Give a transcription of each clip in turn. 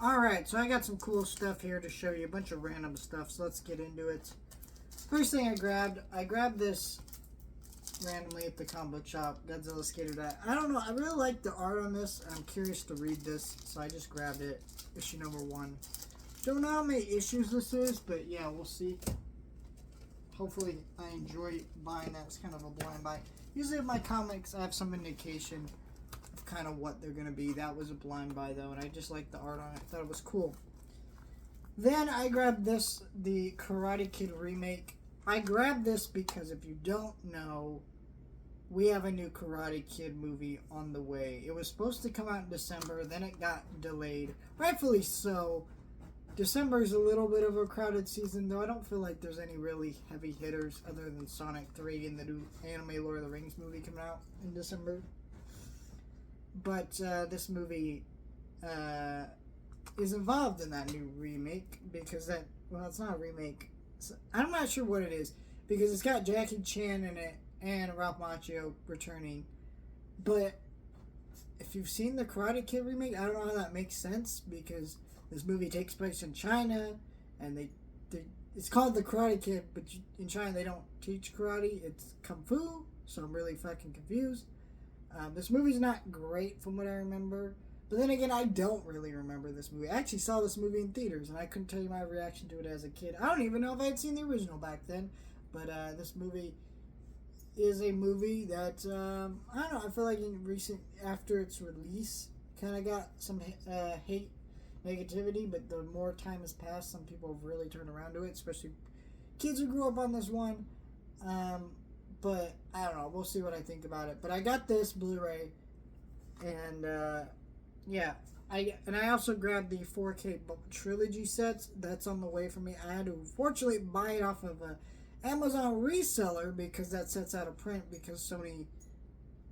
Alright, so I got some cool stuff here to show you. A bunch of random stuff, so let's get into it. First thing I grabbed this randomly at the comic book shop, Godzilla Skater Die. I don't know, I really like the art on this. I'm curious to read this, so I just grabbed it. Issue number 1. Don't know how many issues this is, but yeah, we'll see. Hopefully I enjoy buying that. It's kind of a blind buy. Usually in my comics, I have some indication of kind of what they're going to be. That was a blind buy, though, and I just liked the art on it. I thought it was cool. Then I grabbed this, the Karate Kid remake. I grabbed this because if you don't know, we have a new Karate Kid movie on the way. It was supposed to come out in December, then it got delayed. Rightfully so. December is a little bit of a crowded season, though I don't feel like there's any really heavy hitters other than Sonic 3 and the new anime Lord of the Rings movie coming out in December. But this movie is involved in that new remake because that, well, it's not a remake. I'm not sure what it is because it's got Jackie Chan in it and Ralph Macchio returning. But if you've seen the Karate Kid remake, I don't know how that makes sense because this movie takes place in China, and it's called The Karate Kid, but in China they don't teach karate, it's Kung Fu, so I'm really fucking confused. This movie's not great from what I remember, but then again, I don't really remember this movie. I actually saw this movie in theaters, and I couldn't tell you my reaction to it as a kid. I don't even know if I had seen the original back then, but this movie is a movie that, I don't know, I feel like after its release, kind of got some hate, negativity, but the more time has passed, some people have really turned around to it, especially kids who grew up on this one. But I don't know, we'll see what I think about it. But I got this Blu-ray, and yeah, I also grabbed the 4K trilogy sets. That's on the way for me. I had to fortunately buy it off of a Amazon reseller because that set's out of print because Sony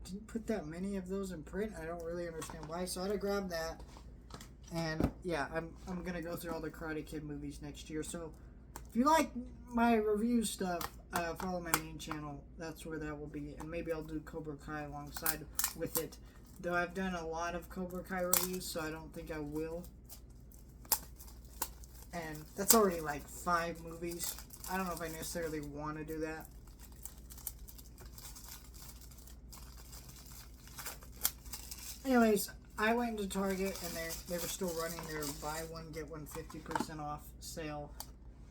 didn't put that many of those in print. I don't really understand why, so I had to grab that. And yeah, I'm gonna go through all the Karate Kid movies next year. So if you like my review stuff, follow my main channel. That's where that will be. And maybe I'll do Cobra Kai alongside with it. Though I've done a lot of Cobra Kai reviews, so I don't think I will. And that's already like 5 movies. I don't know if I necessarily want to do that. Anyways, I went to Target and they were still running their buy one get one 50% off sale.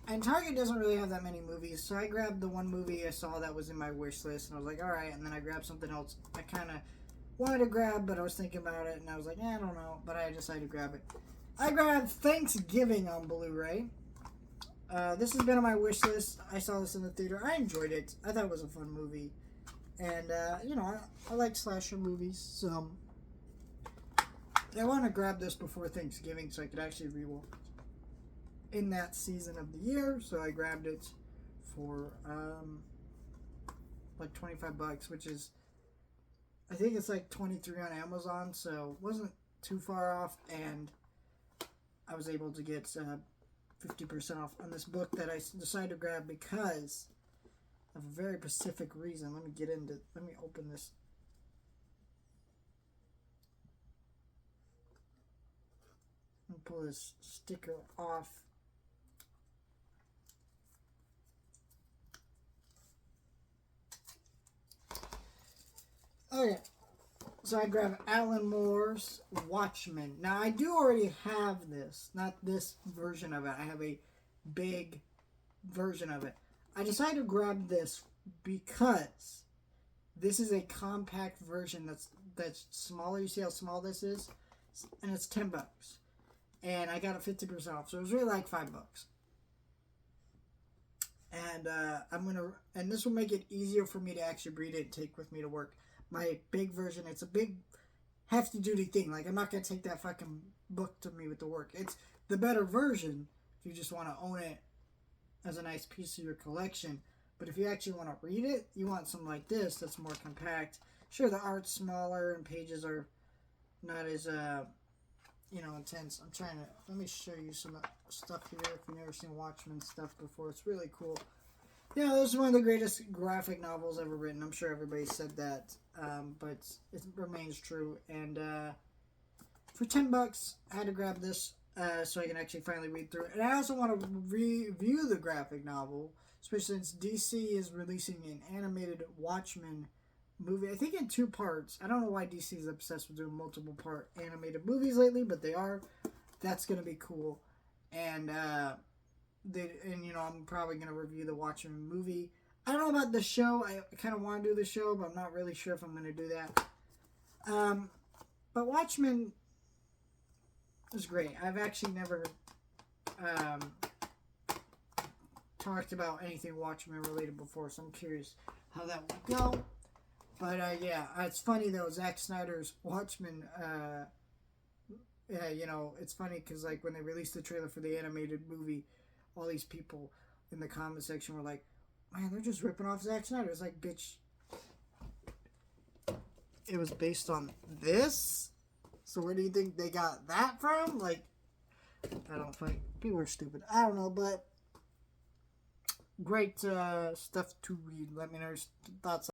And Target doesn't really have that many movies, so I grabbed the one movie I saw that was in my wish list, and I was like, alright, and then I grabbed something else I kind of wanted to grab, but I was thinking about it, and I was like, I don't know, but I decided to grab it. I grabbed Thanksgiving on Blu-ray. This has been on my wish list. I saw this in the theater. I enjoyed it. I thought it was a fun movie. And, you know, I like slasher movies, so I want to grab this before Thanksgiving so I could actually rewatch in that season of the year. So I grabbed it for like $25, which is, I think it's like $23 on Amazon, so it wasn't too far off, and I was able to get 50% off on this book that I decided to grab because of a very specific reason. Let me open this. Let me pull this sticker off. Okay, so I grabbed Alan Moore's Watchmen. Now, I do already have this, not this version of it. I have a big version of it. I decided to grab this because this is a compact version that's smaller. You see how small this is? And it's $10. And I got it 50% off, so it was really like $5. And this will make it easier for me to actually read it and take with me to work. My big version, it's a big, hefty duty thing. Like, I'm not going to take that fucking book to me with the work. It's the better version if you just want to own it as a nice piece of your collection. But if you actually want to read it, you want something like this that's more compact. Sure, the art's smaller and pages are not as, intense. Let me show you some stuff here if you've never seen Watchmen stuff before. It's really cool. Yeah, this is one of the greatest graphic novels ever written. I'm sure everybody said that, but it remains true. And for $10, I had to grab this. so I can actually finally read through it. And I also want to review the graphic novel, especially since DC is releasing an animated Watchmen movie. I think in 2 parts. I don't know why DC is obsessed with doing multiple part animated movies lately, but they are. That's gonna be cool. And I'm probably gonna review the Watchmen movie. I don't know about the show. I kind of want to do the show, but I'm not really sure if I'm gonna do that. But Watchmen is great. I've actually never talked about anything Watchmen related before, so I'm curious how that would go. But yeah, it's funny though. Zack Snyder's Watchmen. It's funny because like when they released the trailer for the animated movie, all these people in the comment section were like, "Man, they're just ripping off Zack Snyder." It's like, bitch, it was based on this. So where do you think they got that from? Like, I don't think people are stupid. I don't know, but great stuff to read. Let me know your thoughts.